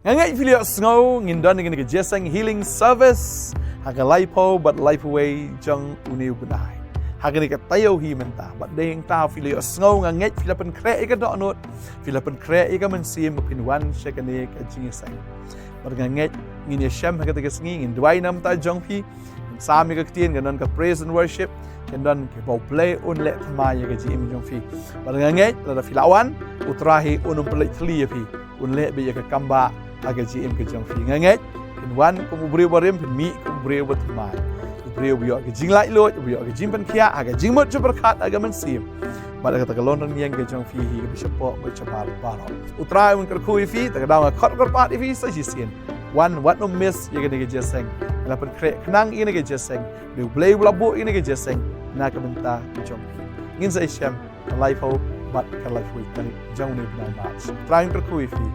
Ngangai Phiale Sngewbha ngin don ngin ke jeseng healing service haga laipo but life away jang uniu bunai. Haga ni ke tayo hi menta but deng ta Phiale Sngewbha ngangai Phiale pen kre ika donot Phiale pen kre ika mensim pin wan shekane ka jingiseng. But ngangai ngin ye shem haga te sengi ngin dwai nam ta jong phi sami ka tien ganon ka praise and worship kendon ke bau play un le thmai ka ji im jong phi. But ngangai la Philawan utrahi unum play thli phi un le be ka kamba aga GM ke jong phi ngangai in wan ko brio barim mi ko brio bat mai brio bio ke jing lai lo bio ke jim pen khia aga jing mot super khat aga man sim bada ka lon ran yang ke jong phi hi ke chapo ko chabar baro utrai un kar khui phi ta daw khot kor pat phi sa ji sin wan what no miss ye ke jeseng la pen kre knang ine ke jeseng du play bla bo ine ke jeseng na ka benta jong ngin sa isham life ho but ka life wi kan jong ni na match trying kar khui phi